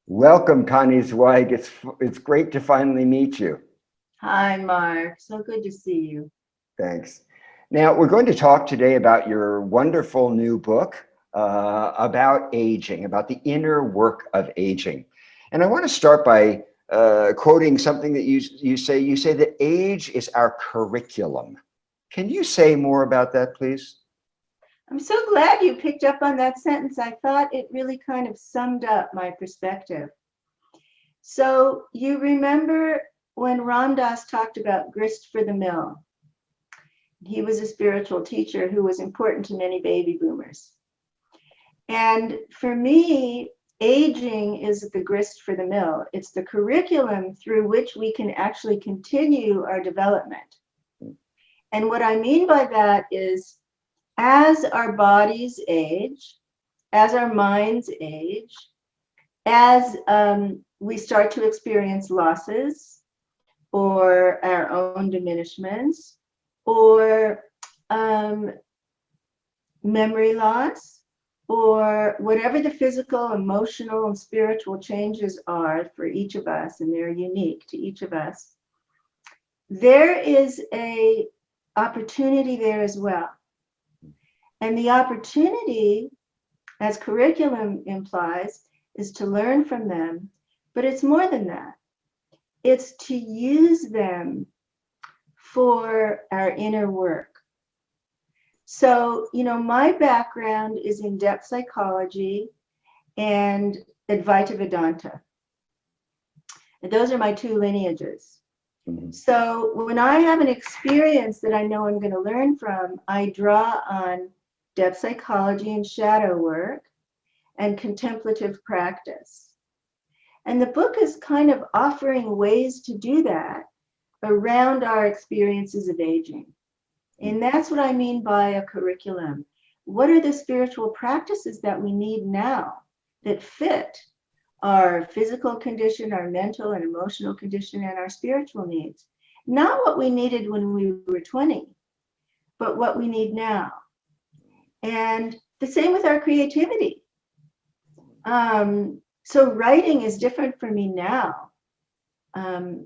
Welcome, Connie Zweig. It's great to finally meet you. Hi, Mark. So good to see you. Thanks. Now, we're going to talk today about your wonderful new book about aging, about the inner work of aging. And I want to start by quoting something that you say. You say that age is our curriculum. Can you say more about that, please? I'm so glad you picked up on that sentence. I thought it really kind of summed up my perspective. So you remember when Ram Dass talked about grist for the mill? He was a spiritual teacher who was important to many baby boomers. And for me, aging is the grist for the mill. It's the curriculum through which we can actually continue our development. And what I mean by that is, as our bodies age, as our minds age, as we start to experience losses or our own diminishments or memory loss or whatever the physical, emotional, and spiritual changes are for each of us, and they're unique to each of us, there is an opportunity there as well. And the opportunity, as curriculum implies, is to learn from them, but it's more than that. It's to use them for our inner work. So, my background is in depth psychology and Advaita Vedanta. And those are my two lineages. Mm-hmm. So when I have an experience that I know I'm going to learn from, I draw on depth psychology and shadow work and contemplative practice. And the book is kind of offering ways to do that around our experiences of aging. And that's what I mean by a curriculum. What are the spiritual practices that we need now that fit our physical condition, our mental and emotional condition, and our spiritual needs? Not what we needed when we were 20, but what we need now. And the same with our creativity. So writing is different for me now,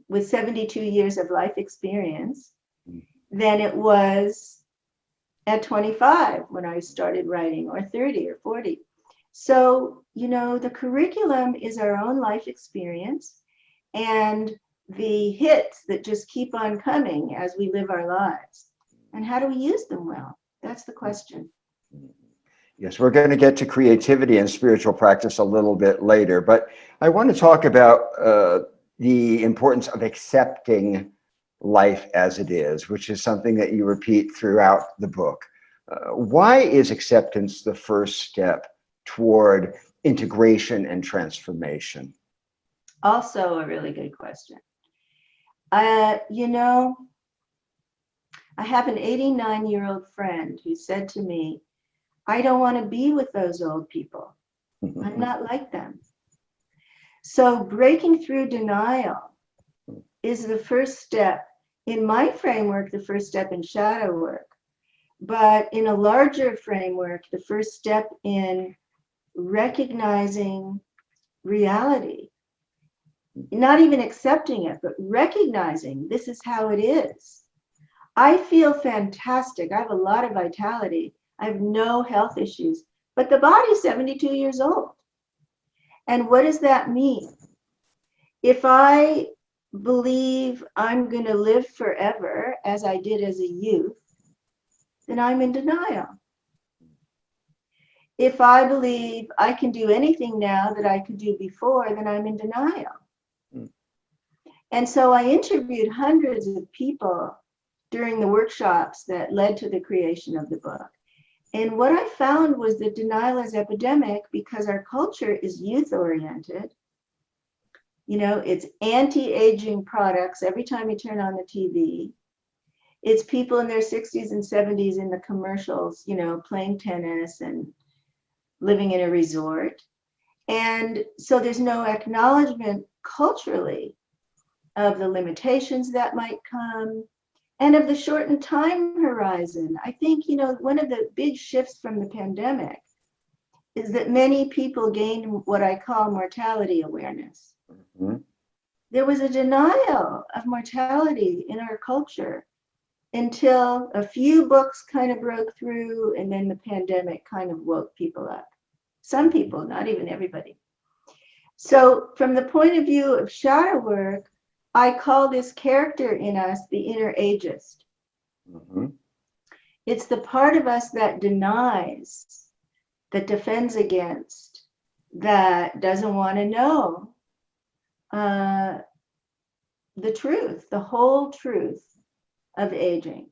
with 72 years of life experience, than it was at 25 when I started writing, or 30 or 40. So, the curriculum is our own life experience and the hits that just keep on coming as we live our lives. And how do we use them well? That's the question. Yes, we're going to get to creativity and spiritual practice a little bit later, but I want to talk about the importance of accepting life as it is, which is something that you repeat throughout the book. Why is acceptance the first step toward integration and transformation? Also a really good question. I have an 89-year-old friend who said to me, I don't want to be with those old people. I'm not like them. So breaking through denial is the first step. In my framework, the first step in shadow work. But in a larger framework, the first step in recognizing reality. Not even accepting it, but recognizing this is how it is. I feel fantastic. I have a lot of vitality. I have no health issues, but the body's 72 years old. And what does that mean? If I believe I'm going to live forever, as I did as a youth, then I'm in denial. If I believe I can do anything now that I could do before, then I'm in denial. And so I interviewed hundreds of people during the workshops that led to the creation of the book. And what I found was that denial is epidemic because our culture is youth-oriented. It's anti-aging products every time you turn on the TV. It's people in their 60s and 70s in the commercials, playing tennis and living in a resort. And so there's no acknowledgement culturally of the limitations that might come and of the shortened time horizon. I think, one of the big shifts from the pandemic is that many people gained what I call mortality awareness. Mm-hmm. There was a denial of mortality in our culture until a few books kind of broke through, and then the pandemic kind of woke people up. Some people, not even everybody. So from the point of view of shadow work, I call this character in us the inner ageist. Mm-hmm. It's the part of us that denies, that defends against, that doesn't want to know the truth, the whole truth of aging.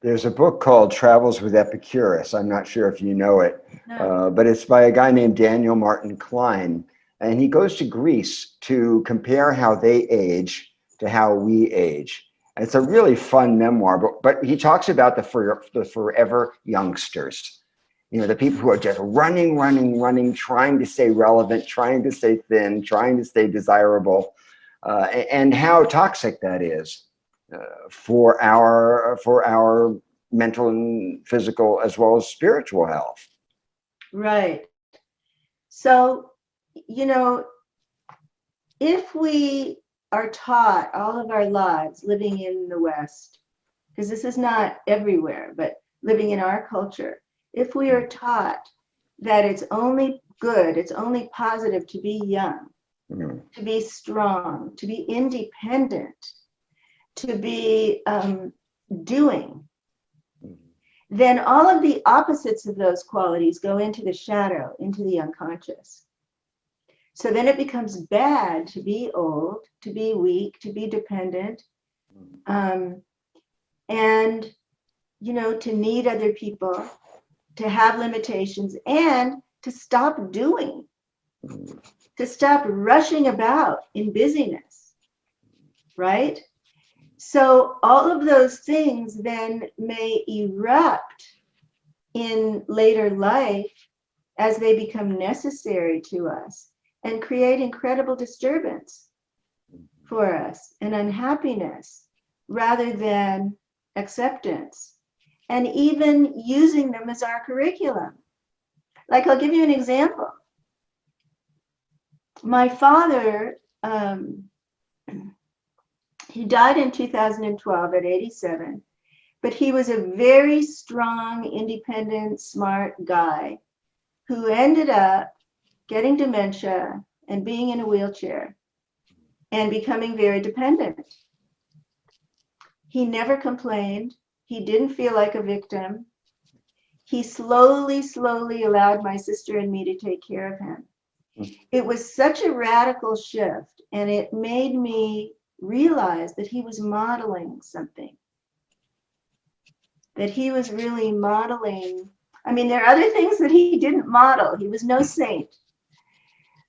There's a book called Travels with Epicurus. I'm not sure if you know it, No. but it's by a guy named Daniel Martin Klein. And he goes to Greece to compare how they age to how we age. And it's a really fun memoir, but he talks about the forever youngsters. You know, the people who are just running, trying to stay relevant, trying to stay thin, trying to stay desirable, and how toxic that is for our mental and physical as well as spiritual health. Right. So, you know, if we are taught all of our lives living in the West, because this is not everywhere, but living in our culture, if we are taught that it's only good, it's only positive to be young, to be strong, to be independent, to be doing, then all of the opposites of those qualities go into the shadow, into the unconscious. So then it becomes bad to be old, to be weak, to be dependent, and, you know, to need other people, to have limitations, and to stop doing, to stop rushing about in busyness, right? So all of those things then may erupt in later life as they become necessary to us and create incredible disturbance for us and unhappiness rather than acceptance, and even using them as our curriculum. Like, I'll give you an example. My father, he died in 2012 at 87, but he was a very strong, independent, smart guy who ended up getting dementia and being in a wheelchair and becoming very dependent. He never complained. He didn't feel like a victim. He slowly allowed my sister and me to take care of him. It was such a radical shift, and it made me realize that he was modeling something, that he was really modeling. I mean, there are other things that he didn't model. He was no saint.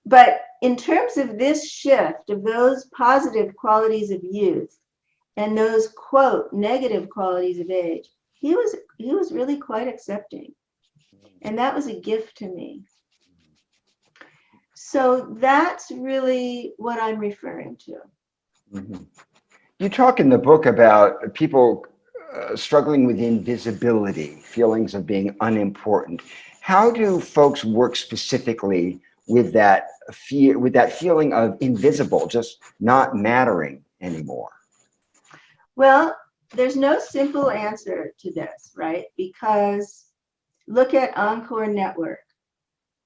But in terms of this shift of those positive qualities of youth and those, quote, negative qualities of age, he was really quite accepting. And that was a gift to me. So that's really what I'm referring to. Mm-hmm. You talk in the book about people struggling with invisibility, feelings of being unimportant. How do folks work specifically with that feeling of invisible, just not mattering anymore? Well, there's no simple answer to this, right? Because look at Encore Network.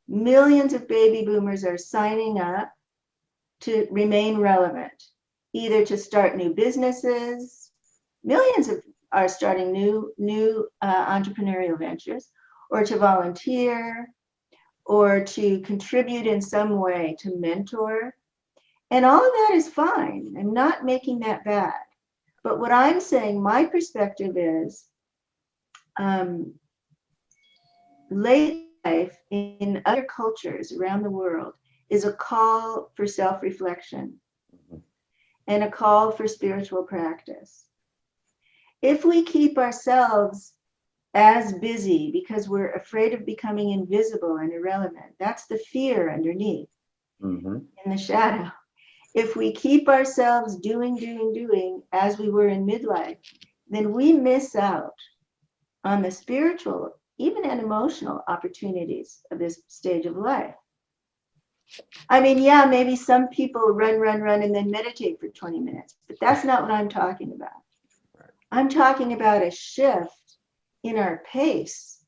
Millions of baby boomers are signing up to remain relevant, either to start new businesses. Millions are starting new entrepreneurial ventures, or to volunteer, or to contribute in some way, to mentor. And all of that is fine. I'm not making that bad. But what I'm saying, my perspective is, late life in other cultures around the world is a call for self-reflection and a call for spiritual practice. If we keep ourselves as busy because we're afraid of becoming invisible and irrelevant, that's the fear underneath in the shadow. If we keep ourselves doing as we were in midlife, then we miss out on the spiritual even and emotional opportunities of this stage of life. I mean, yeah, maybe some people run, and then meditate for 20 minutes, but that's not what I'm talking about. I'm talking about a shift in our pace,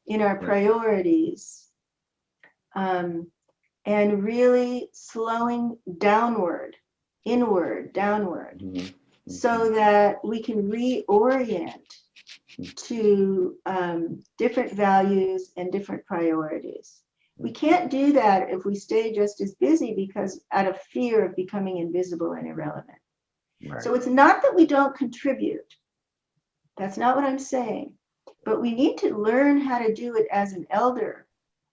in our priorities, and really slowing downward, inward, downward, so that we can reorient to different values and different priorities. We can't do that if we stay just as busy because out of fear of becoming invisible and irrelevant. Right. So it's not that we don't contribute. That's not what I'm saying. But we need to learn how to do it as an elder,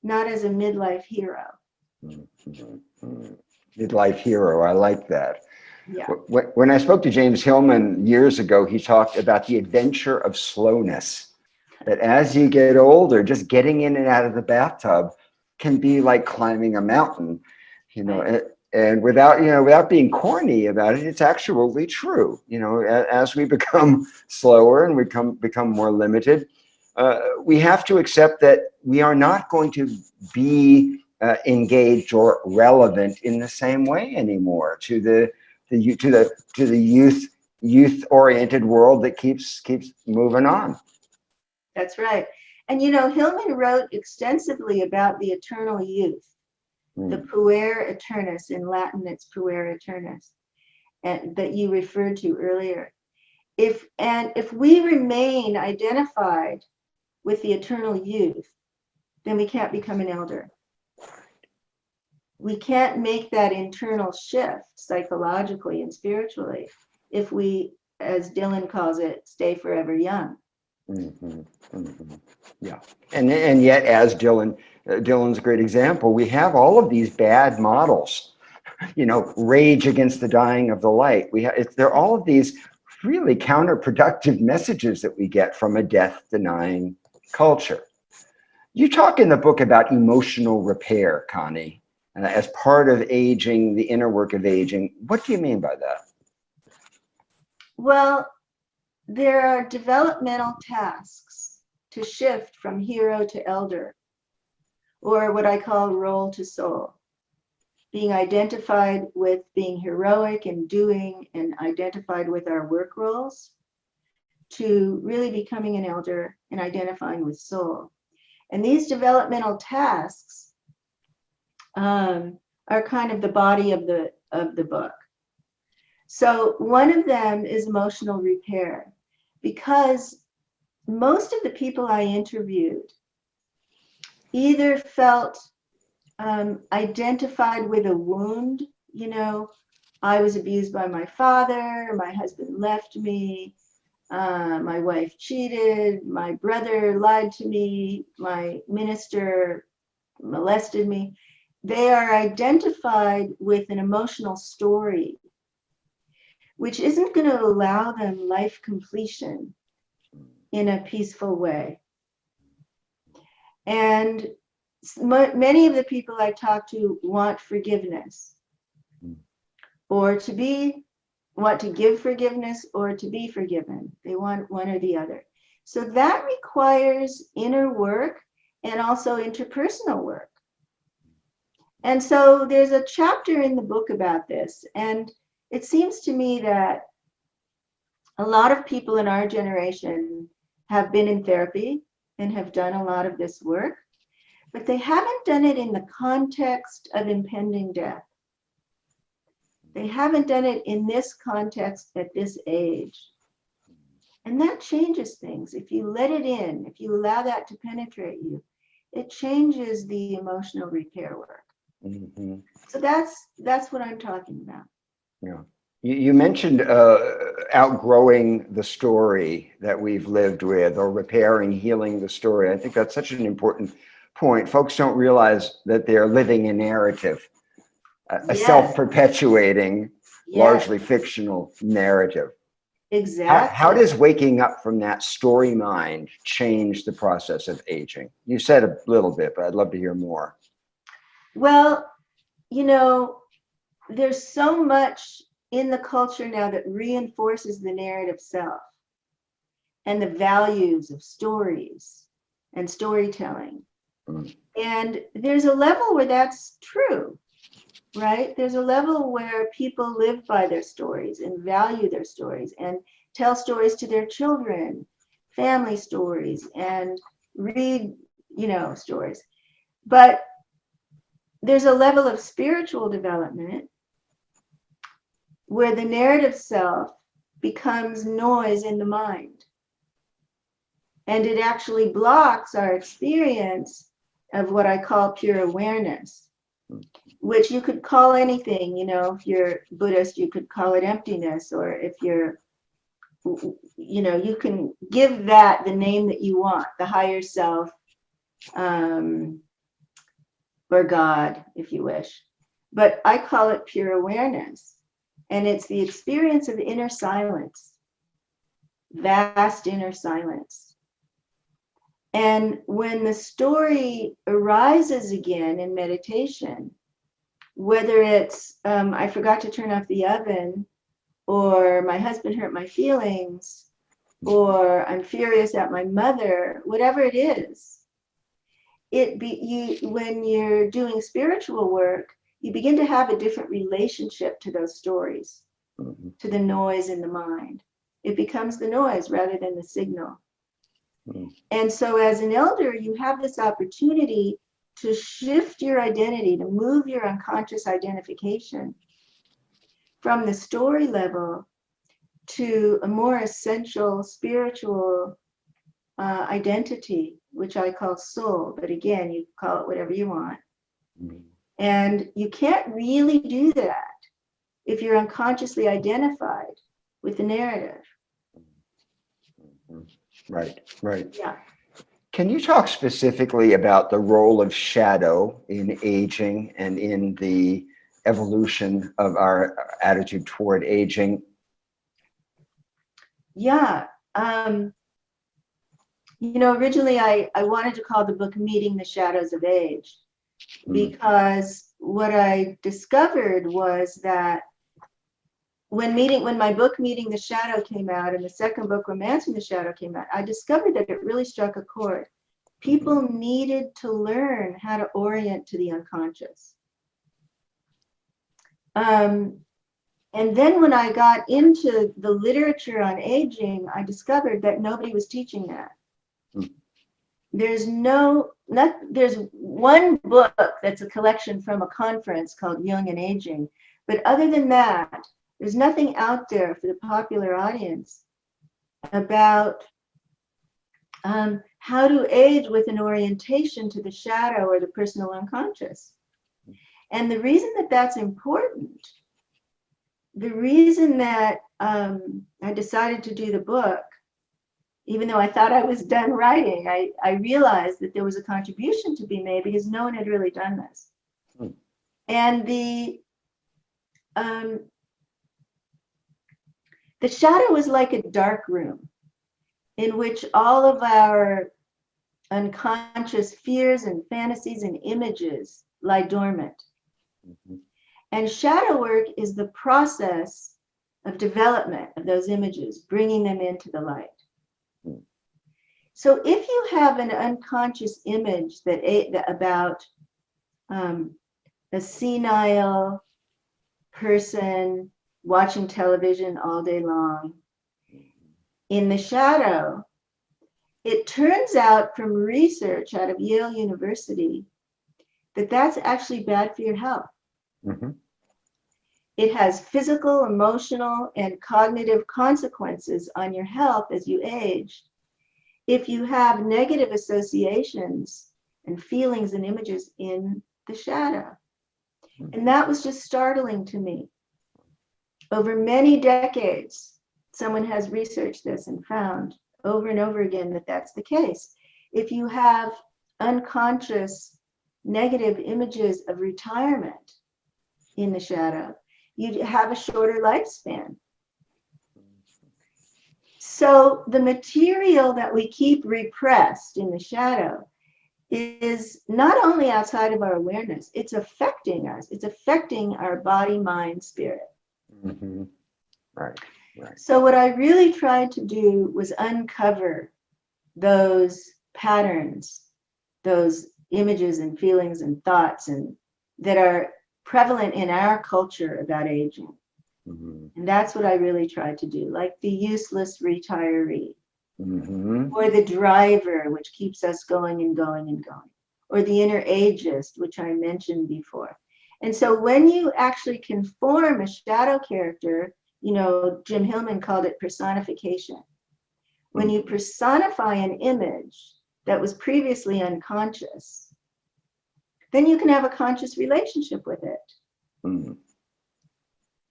not as a midlife hero. Midlife hero, I like that. Yeah. When I spoke to James Hillman years ago, he talked about the adventure of slowness. That as you get older, just getting in and out of the bathtub can be like climbing a mountain, and without being corny about it, it's actually true. As we become slower and we become more limited, we have to accept that we are not going to be engaged or relevant in the same way anymore to the youth-oriented world that keeps moving on. That's right. And Hillman wrote extensively about the eternal youth, the puer aeternus. In Latin, it's puer aeternus, and that you referred to earlier. If we remain identified with the eternal youth, then we can't become an elder. We can't make that internal shift psychologically and spiritually if we, as Dylan calls it, stay forever young. Yeah, and yet, as Dylan's a great example, we have all of these bad models. Rage against the dying of the light. There are all of these really counterproductive messages that we get from a death-denying culture. You talk in the book about emotional repair, Connie, as part of aging, the inner work of aging. What do you mean by that? Well, there are developmental tasks to shift from hero to elder, or what I call role to soul. Being identified with being heroic and doing, and identified with our work roles, to really becoming an elder and identifying with soul. And these developmental tasks are kind of the body of the book. So one of them is emotional repair, because most of the people I interviewed either felt identified with a wound. I was abused by my father, my husband left me, my wife cheated, my brother lied to me, my minister molested me. They are identified with an emotional story, which isn't going to allow them life completion in a peaceful way. And many of the people I talk to want forgiveness, or want to give forgiveness, or to be forgiven. They want one or the other. So that requires inner work and also interpersonal work. And so there's a chapter in the book about this. And it seems to me that a lot of people in our generation have been in therapy and have done a lot of this work, but they haven't done it in the context of impending death. They haven't done it in this context at this age. And that changes things. If you let it in, if you allow that to penetrate you, it changes the emotional repair work. So that's what I'm talking about. Yeah. You mentioned outgrowing the story that we've lived with, or repairing, healing the story. I think that's such an important point. Folks don't realize that they're living a narrative, a self-perpetuating, largely fictional narrative. Exactly. How does waking up from that story mind change the process of aging? You said a little bit, but I'd love to hear more. Well, there's so much in the culture now that reinforces the narrative self and the values of stories and storytelling. Mm. And there's a level where that's true, right? There's a level where people live by their stories and value their stories and tell stories to their children, family stories, and read, stories. But there's a level of spiritual development where the narrative self becomes noise in the mind. And it actually blocks our experience of what I call pure awareness, which you could call anything. If you're Buddhist, you could call it emptiness, or if you're, you can give that the name that you want, the higher self, or God, if you wish. But I call it pure awareness. And it's the experience of inner silence, vast inner silence. And when the story arises again in meditation, whether it's, I forgot to turn off the oven, or my husband hurt my feelings, or I'm furious at my mother, whatever it is, when you're doing spiritual work, you begin to have a different relationship to those stories, Mm-hmm. to the noise in the mind. It becomes the noise rather than the signal. Mm-hmm. And so as an elder, you have this opportunity to shift your identity, to move your unconscious identification from the story level to a more essential spiritual identity, which I call soul. But again, you call it whatever you want. Mm-hmm. And you can't really do that if you're unconsciously identified with the narrative. Right, right. Yeah. Can you talk specifically about the role of shadow in aging and in the evolution of our attitude toward aging? Yeah. Originally I wanted to call the book Meeting the Shadows of Age, because what I discovered was that when my book Meeting the Shadow came out and the second book Romancing the Shadow came out, I discovered that it really struck a chord. People needed to learn how to orient to the unconscious. And then when I got into the literature on aging, I discovered that nobody was teaching that. There's one book that's a collection from a conference called Young and Aging, but other than that, there's nothing out there for the popular audience about how to age with an orientation to the shadow or the personal unconscious. And the reason that that's important, the reason that I decided to do the book, even though I thought I was done writing, I realized that there was a contribution to be made because no one had really done this. And the shadow is like a dark room in which all of our unconscious fears and fantasies and images lie dormant. Mm-hmm. And shadow work is the process of development of those images, bringing them into the light. Mm-hmm. So if you have an unconscious image about a senile person watching television all day long, in the shadow, it turns out from research out of Yale University that that's actually bad for your health. Mm-hmm. It has physical, emotional, and cognitive consequences on your health as you age if you have negative associations and feelings and images in the shadow. And that was just startling to me. Over many decades, someone has researched this and found over and over again that that's the case. If you have unconscious negative images of retirement in the shadow, you have a shorter lifespan. So the material that we keep repressed in the shadow is not only outside of our awareness, it's affecting us. It's affecting our body, mind, spirit. Mm-hmm. Right. So what I really tried to do was uncover those patterns, those images and feelings and thoughts and that are prevalent in our culture about aging. And that's what I really tried to do, like the useless retiree, or the driver, which keeps us going and going and going, or the inner ageist, which I mentioned before. And so when you actually can form a shadow character, you know, Jim Hillman called it personification. When you personify an image that was previously unconscious, then you can have a conscious relationship with it.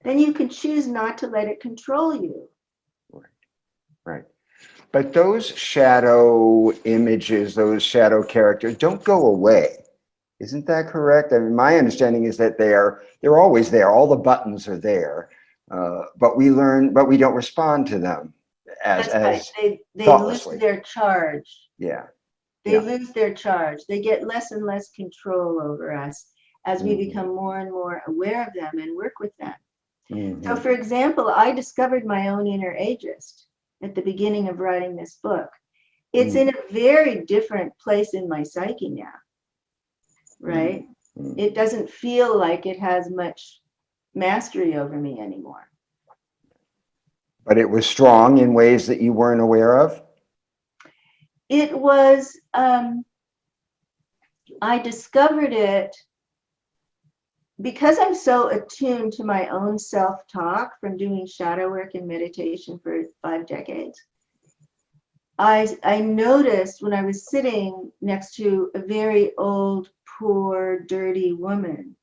Then you can choose not to let it control you. Right. But those shadow images, those shadow characters don't go away. Isn't that correct? I mean, my understanding is that they're always there. All the buttons are there, but we don't respond to them as right. They lose thoughtlessly. their charge. Yeah. They lose their charge. They get less and less control over us as we become more and more aware of them and work with them. So, for example, I discovered my own inner ageist at the beginning of writing this book. It's in a very different place in my psyche now, right? It doesn't feel like it has much mastery over me anymore. But it was strong in ways that you weren't aware of? It was, I discovered it because I'm so attuned to my own self-talk from doing shadow work and meditation for 5 decades. I noticed when I was sitting next to a very old, poor, dirty woman,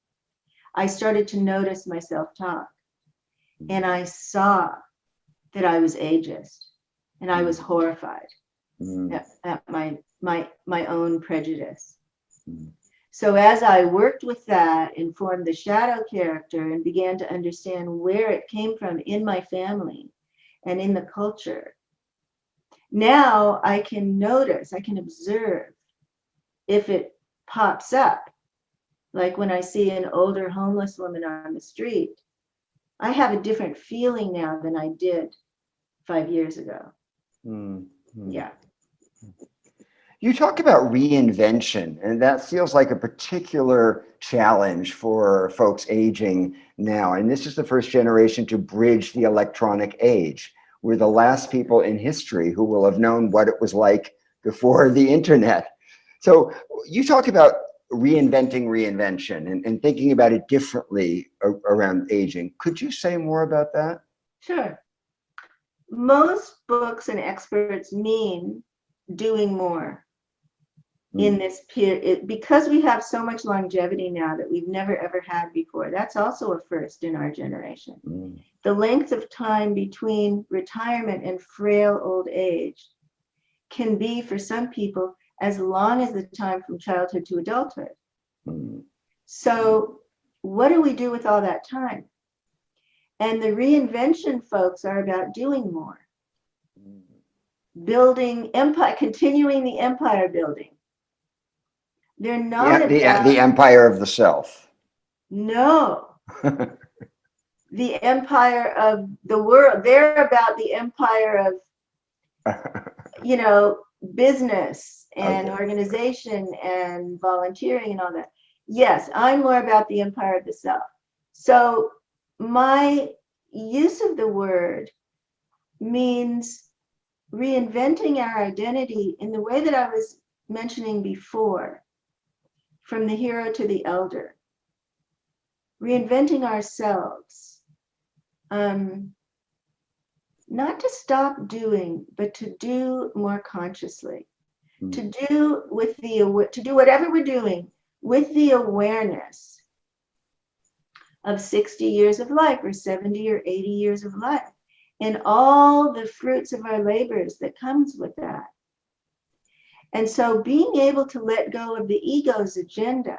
I started to notice my self-talk. And I saw that I was ageist. And I was horrified at my own prejudice. So as I worked with that and formed the shadow character and began to understand where it came from in my family and in the culture, now I can notice, I can observe if it pops up. Like when I see an older homeless woman on the street, I have a different feeling now than I did 5 years ago. Yeah. You talk about reinvention, and that feels like a particular challenge for folks aging now. And this is the first generation to bridge the electronic age. We're the last people in history who will have known what it was like before the internet. So you talk about reinventing reinvention and thinking about it differently around aging. Could you say more about that? Sure. Most books and experts mean doing more in this period, because we have so much longevity now that we've never ever had before. That's also a first in our generation. The length of time between retirement and frail old age can be, for some people, as long as the time from childhood to adulthood. So what do we do with all that time? And the reinvention folks are about doing more. Building empire, continuing the empire building. They're not the about the empire of the self. No. The empire of the world. They're about the empire of, business and organization and volunteering and all that. Yes, I'm more about the empire of the self. So my use of the word means reinventing our identity in the way that I was mentioning before, from the hero to the elder. Reinventing ourselves. Not to stop doing, but to do more consciously. To do whatever we're doing with the awareness of 60 years of life or 70 or 80 years of life and all the fruits of our labors that comes with that. And so being able to let go of the ego's agenda.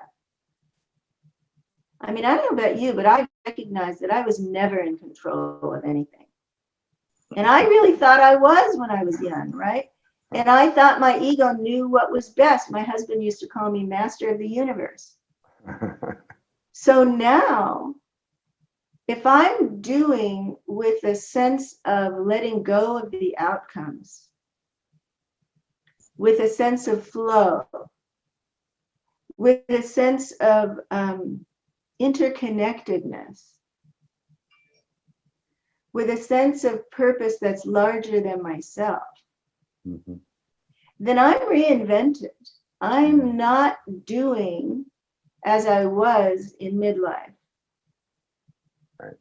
I mean, I don't know about you, but I recognize that I was never in control of anything. And I really thought I was when I was young, right? And I thought my ego knew what was best. My husband used to call me master of the universe. So now, if I'm doing with a sense of letting go of the outcomes, with a sense of flow, with a sense of interconnectedness, with a sense of purpose that's larger than myself, Mhm. then I'm reinvented. I'm not doing as I was in midlife. Right.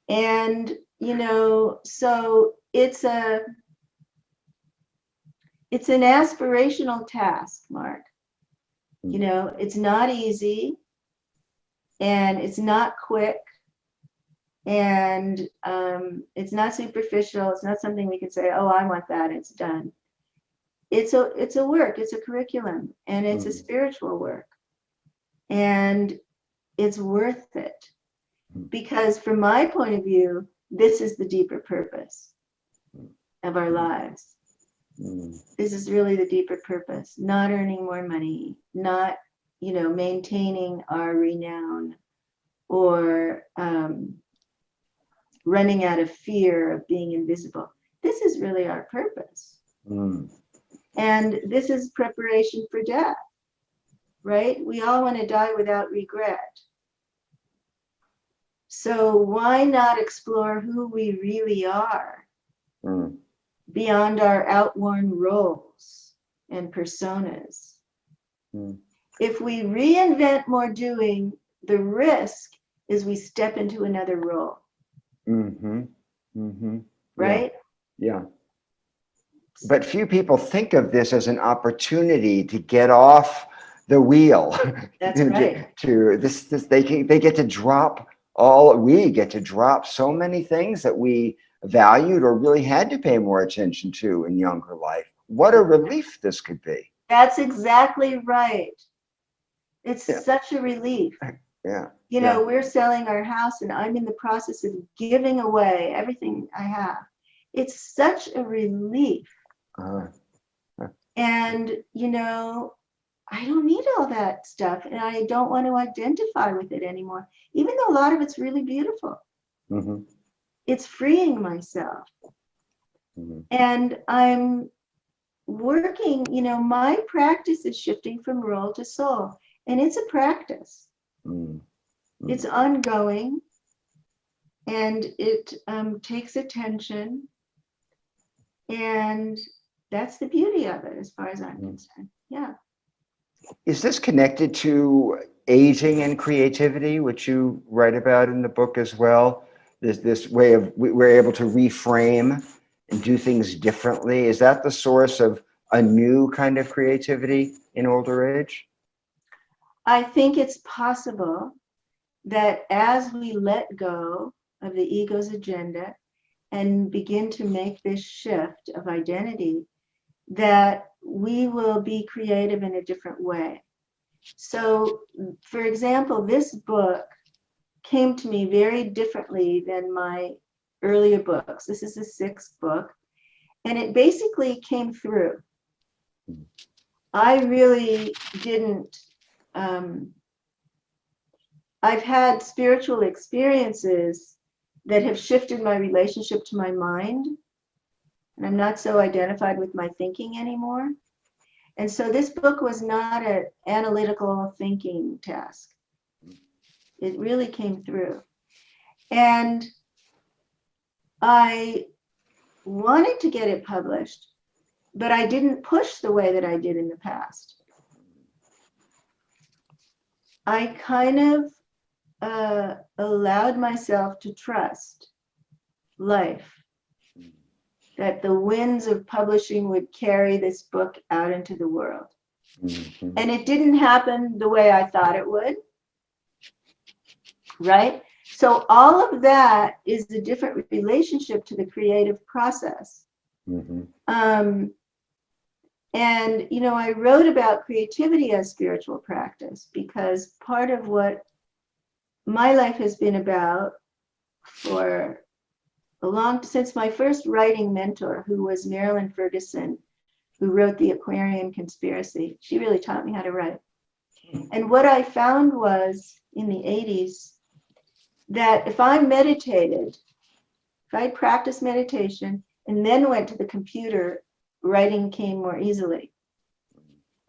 And, you know, so it's an aspirational task, Mark. You know, it's not easy and it's not quick and it's not superficial. It's not something we can say, oh, I want that, it's done. It's a work, it's a curriculum, and it's a spiritual work. And it's worth it. Because from my point of view, this is the deeper purpose of our lives. This is really the deeper purpose, not earning more money, not, you know, maintaining our renown or running out of fear of being invisible. This is really our purpose. And this is preparation for death, right? We all want to die without regret. So why not explore who we really are beyond our outworn roles and personas? If we reinvent more doing, the risk is we step into another role. Right? Yeah. But few people think of this as an opportunity to get off the wheel. That's right. They get to drop we get to drop so many things that we valued or really had to pay more attention to in younger life. What a relief this could be. That's exactly right. It's such a relief. Yeah. You know, we're selling our house and I'm in the process of giving away everything I have. It's such a relief. And, you know, I don't need all that stuff and I don't want to identify with it anymore, even though a lot of it's really beautiful. It's freeing myself. And I'm working, you know, my practice is shifting from role to soul, and it's a practice. It's ongoing and it takes attention, and that's the beauty of it as far as I'm concerned. Yeah. Is this connected to aging and creativity, which you write about in the book as well? This way of we're able to reframe and do things differently. Is that the source of a new kind of creativity in older age? I think it's possible that as we let go of the ego's agenda and begin to make this shift of identity, that we will be creative in a different way. So, for example, this book came to me very differently than my earlier books. This is the 6th book, and it basically came through. I really didn't, I've had spiritual experiences that have shifted my relationship to my mind, and I'm not so identified with my thinking anymore. And so this book was not an analytical thinking task. It really came through. And I wanted to get it published, but I didn't push the way that I did in the past. I kind of allowed myself to trust life, that the winds of publishing would carry this book out into the world. And it didn't happen the way I thought it would, right? So all of that is a different relationship to the creative process. And, you know, I wrote about creativity as spiritual practice because part of what my life has been about for since my first writing mentor, who was Marilyn Ferguson, who wrote The Aquarian Conspiracy. She really taught me how to write. And what I found was in the 80s that if I meditated, if I practiced meditation and then went to the computer, writing came more easily.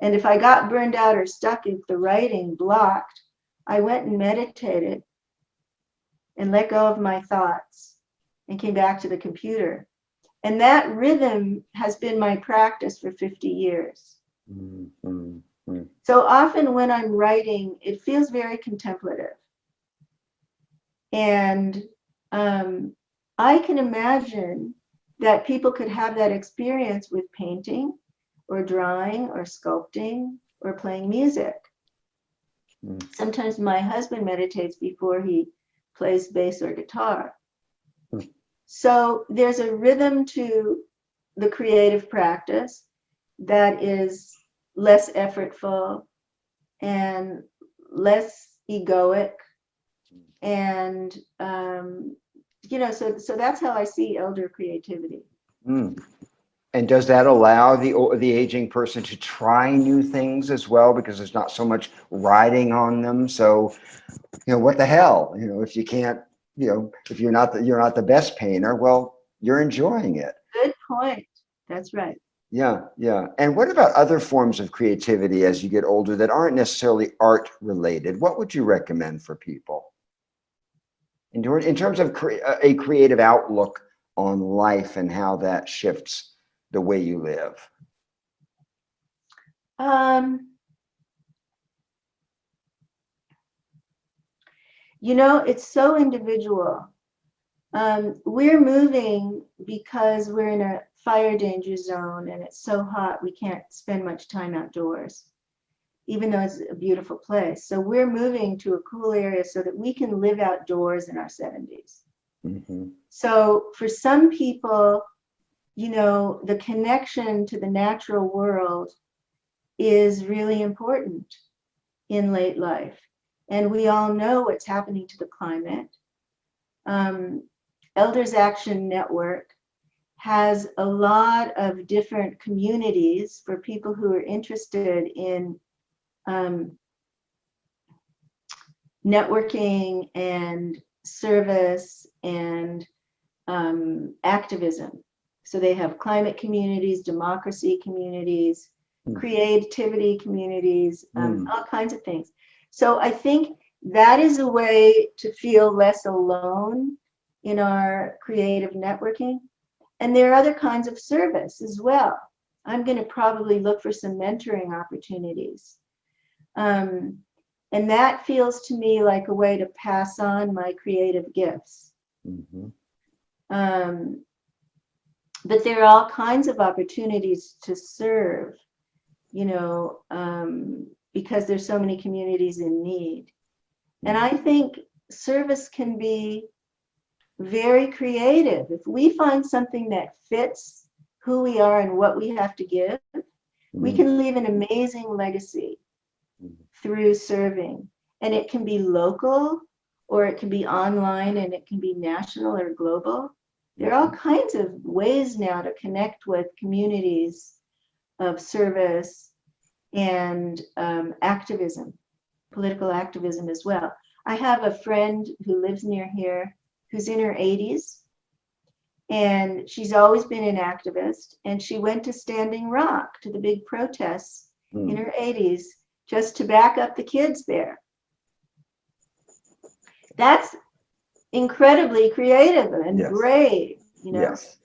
And if I got burned out or stuck, if the writing blocked, I went and meditated and let go of my thoughts and came back to the computer. And that rhythm has been my practice for 50 years. Mm-hmm. So often when I'm writing, it feels very contemplative. And I can imagine that people could have that experience with painting or drawing or sculpting or playing music. Sometimes my husband meditates before he plays bass or guitar. So there's a rhythm to the creative practice that is less effortful and less egoic. And, so that's how I see elder creativity. And does that allow the aging person to try new things as well, because there's not so much riding on them? So, what the hell? If you can't, if you're not the best painter, well, you're enjoying it. Good point. That's right. Yeah. And what about other forms of creativity as you get older that aren't necessarily art related? What would you recommend for people in terms of a creative outlook on life and how that shifts the way you live? It's so individual. We're moving because we're in a fire danger zone and it's so hot we can't spend much time outdoors, even though it's a beautiful place. So we're moving to a cool area so that we can live outdoors in our 70s. Mm-hmm. So for some people, the connection to the natural world is really important in late life. And we all know what's happening to the climate. Elders Action Network has a lot of different communities for people who are interested in networking and service and activism. So they have climate communities, democracy communities, creativity communities, all kinds of things. So I think that is a way to feel less alone in our creative networking. And there are other kinds of service as well. I'm going to probably look for some mentoring opportunities. And that feels to me like a way to pass on my creative gifts. Mm-hmm. But there are all kinds of opportunities to serve, because there's so many communities in need. And I think service can be very creative. If we find something that fits who we are and what we have to give, we can leave an amazing legacy through serving. And it can be local, or it can be online, and it can be national or global. There are all kinds of ways now to connect with communities of service and activism, political activism as well. I have a friend who lives near here who's in her 80s, and she's always been an activist, and she went to Standing Rock, to the big protests in her 80s, just to back up the kids there. That's incredibly creative and brave, Yes.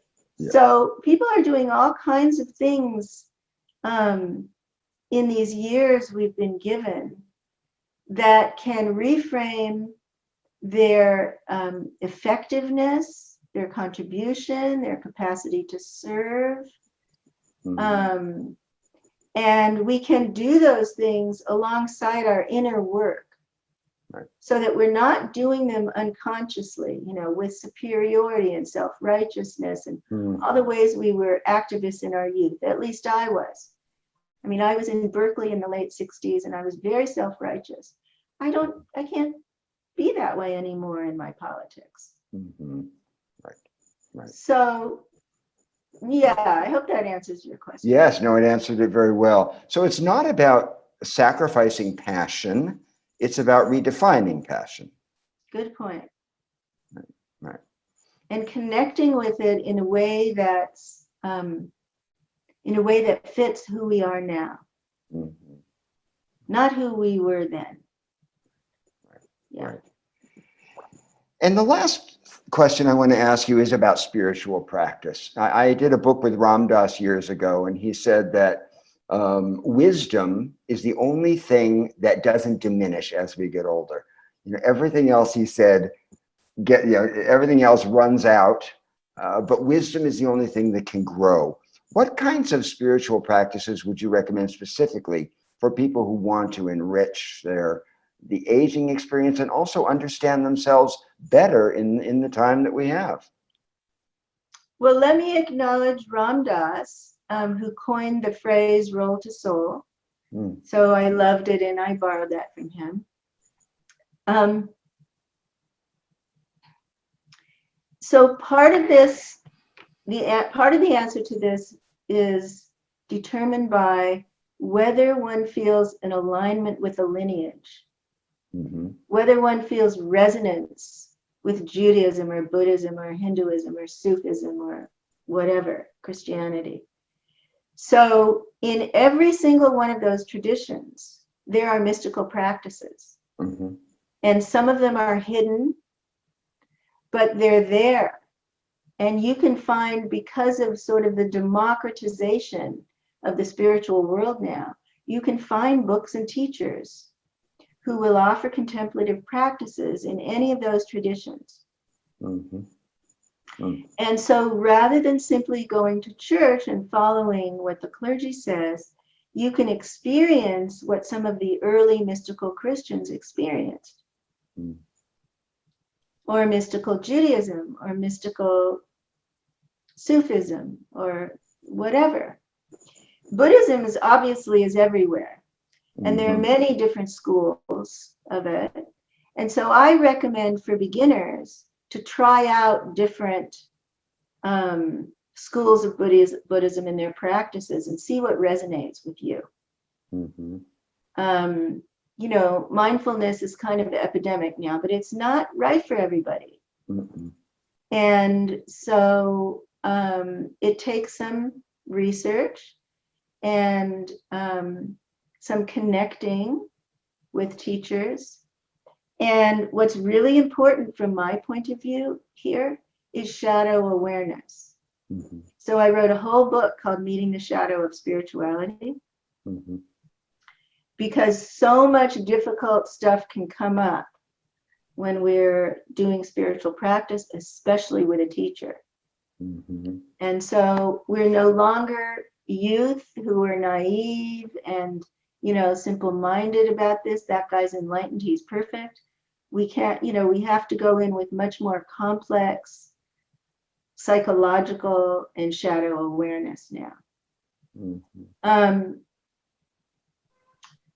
So people are doing all kinds of things in these years we've been given that can reframe their effectiveness, their contribution, their capacity to serve. And we can do those things alongside our inner work. Right. So that we're not doing them unconsciously, with superiority and self-righteousness and all the ways we were activists in our youth. At least I was. I mean, I was in Berkeley in the late 60s and I was very self-righteous. I can't be that way anymore in my politics. Mm-hmm. Right. So, yeah, I hope that answers your question. Yes, no, it answered it very well. So it's not about sacrificing passion. It's about redefining passion. Good point. Right. And connecting with it in a way that fits who we are now. Mhm. not who we were then. Yeah. Right. And the last question I want to ask you is about spiritual practice. I did a book with Ram Dass years ago, and he said that wisdom is the only thing that doesn't diminish as we get older. Everything else, he said, everything else runs out, but wisdom is the only thing that can grow. What kinds of spiritual practices would you recommend specifically for people who want to enrich the aging experience and also understand themselves better in the time that we have? Well, let me acknowledge Ram Dass, who coined the phrase roll to soul. Mm. So I loved it and I borrowed that from him. So part of this, part of the answer to this is determined by whether one feels an alignment with a lineage, Mm-hmm. whether one feels resonance with Judaism or Buddhism or Hinduism or Sufism or whatever, Christianity. So in every single one of those traditions, there are mystical practices. Mm-hmm. And some of them are hidden, but they're there. And you can find, because of sort of the democratization of the spiritual world now, you can find books and teachers who will offer contemplative practices in any of those traditions. Mm-hmm. Mm. And so rather than simply going to church and following what the clergy says, you can experience what some of the early mystical Christians experienced. Mm. Or mystical Judaism, or mystical Sufism, or whatever. Buddhism is obviously everywhere, and there are many different schools of it. And so I recommend for beginners to try out different schools of Buddhism and their practices and see what resonates with you. Mm-hmm. Mindfulness is kind of the epidemic now, but it's not right for everybody. Mm-hmm. And so it takes some research and some connecting with teachers. And what's really important from my point of view here is shadow awareness. Mm-hmm. So I wrote a whole book called Meeting the Shadow of Spirituality, Mm-hmm. because so much difficult stuff can come up when we're doing spiritual practice, especially with a teacher. Mm-hmm. And so we're no longer youth who are naive and, simple-minded about this. That guy's enlightened, he's perfect. We can't, we have to go in with much more complex psychological and shadow awareness now. Mm-hmm.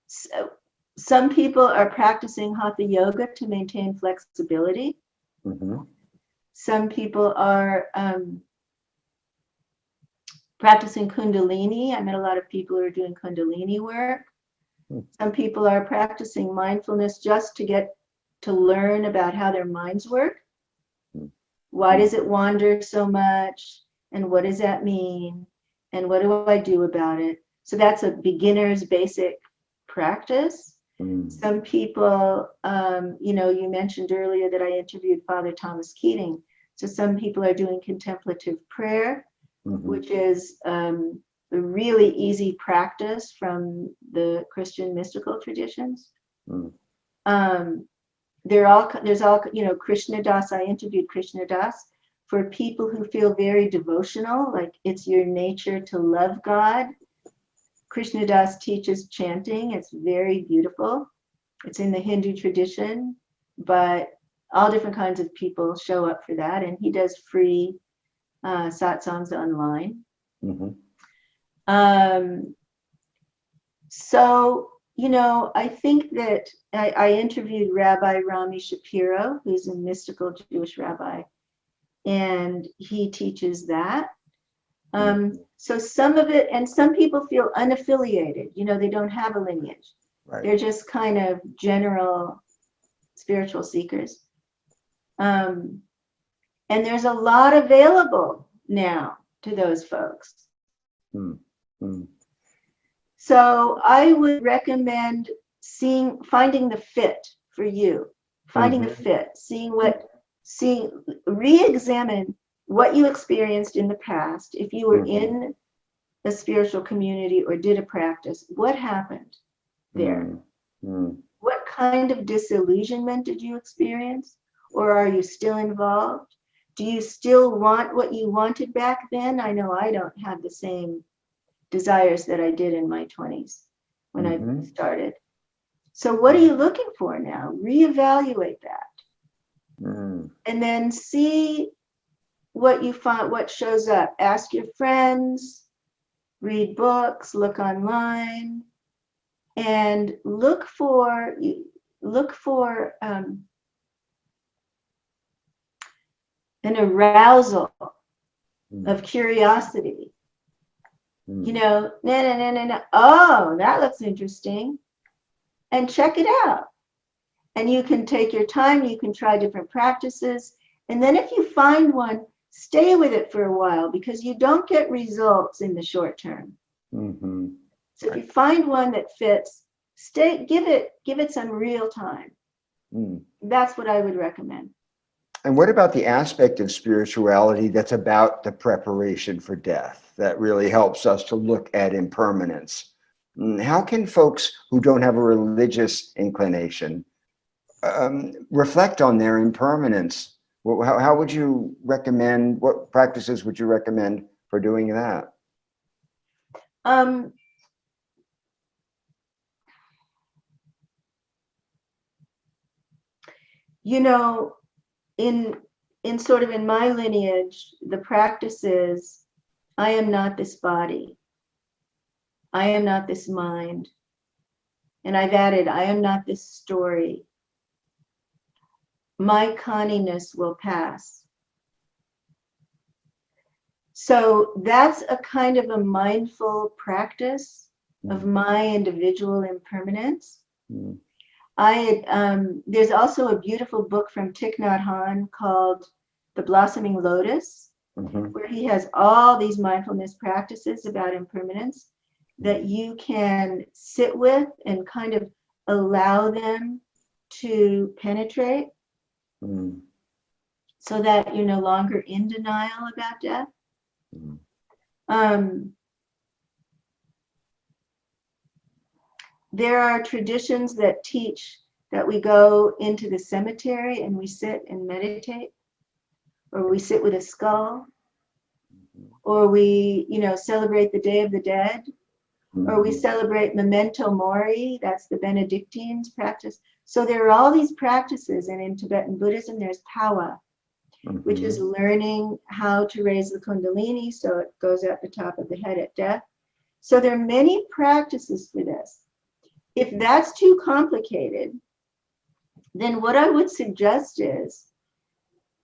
So some people are practicing hatha yoga to maintain flexibility. Mm-hmm. Some people are practicing Kundalini. I met a lot of people who are doing Kundalini work. Some people are practicing mindfulness just to get to learn about how their minds work. Why does it wander so much? And what does that mean? And what do I do about it? So that's a beginner's basic practice. Some people, you mentioned earlier that I interviewed Father Thomas Keating. So some people are doing contemplative prayer, which is a really easy practice from the Christian mystical traditions. There's all, Krishna Das, I interviewed Krishna Das, for people who feel very devotional, like it's your nature to love God. Krishna Das teaches chanting. It's very beautiful. It's in the Hindu tradition, but all different kinds of people show up for that. And he does free satsangs online. So, I think that I interviewed Rabbi Rami Shapiro, who's a mystical Jewish rabbi, and he teaches that. So some of it, and some people feel unaffiliated, they don't have a lineage. Right. They're just kind of general spiritual seekers. And there's a lot available now to those folks. So I would recommend finding the fit for you, finding the fit, re-examine what you experienced in the past. If you were in a spiritual community or did a practice, what happened there? What kind of disillusionment did you experience? Or are you still involved? Do you still want what you wanted back then? I know I don't have the same desires that I did in my 20s when I started. So what are you looking for now? Reevaluate that. And then see what you find, what shows up. Ask your friends, read books, look online, and look for an arousal of curiosity. You know, no. Oh, that looks interesting. And check it out. And you can take your time, you can try different practices. And then if you find one, stay with it for a while, because you don't get results in the short term. So if you find one that fits, give it some real time. That's what I would recommend. And what about the aspect of spirituality that's about the preparation for death, that really helps us to look at impermanence? How can folks who don't have a religious inclination reflect on their impermanence? How would you recommend, what practices would you recommend for doing that? You know, in my lineage, the practice is, I am not this body. I am not this mind. And I've added, I am not this story. My Connie-ness will pass. So that's a kind of a mindful practice of my individual impermanence. There's also a beautiful book from Thich Nhat Hanh called The Blossoming Lotus, where he has all these mindfulness practices about impermanence that you can sit with and kind of allow them to penetrate, so that you're no longer in denial about death. There are traditions that teach that we go into the cemetery and we sit and meditate, or we sit with a skull, or we, celebrate the Day of the Dead, or we celebrate Memento Mori, that's the Benedictines practice. So there are all these practices, and in Tibetan Buddhism, there's Pawa, which is learning how to raise the Kundalini so it goes at the top of the head at death. So there are many practices for this. If that's too complicated, then what I would suggest is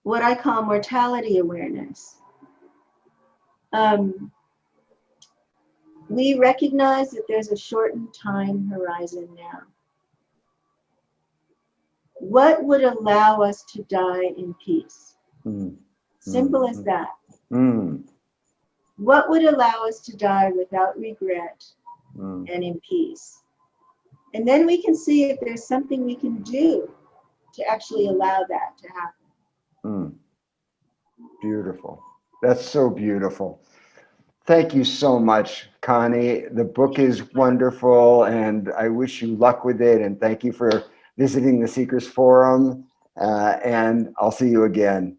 what I call mortality awareness. We recognize that there's a shortened time horizon now. What would allow us to die in peace? Simple as that. What would allow us to die without regret and in peace? And then we can see if there's something we can do to actually allow that to happen. Beautiful. That's so beautiful. Thank you so much, Connie. The book is wonderful, and I wish you luck with it. And thank you for visiting the Seekers Forum. And I'll see you again.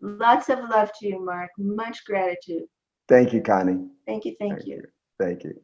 Lots of love to you, Mark. Much gratitude. Thank you, Connie. Thank you. Thank you.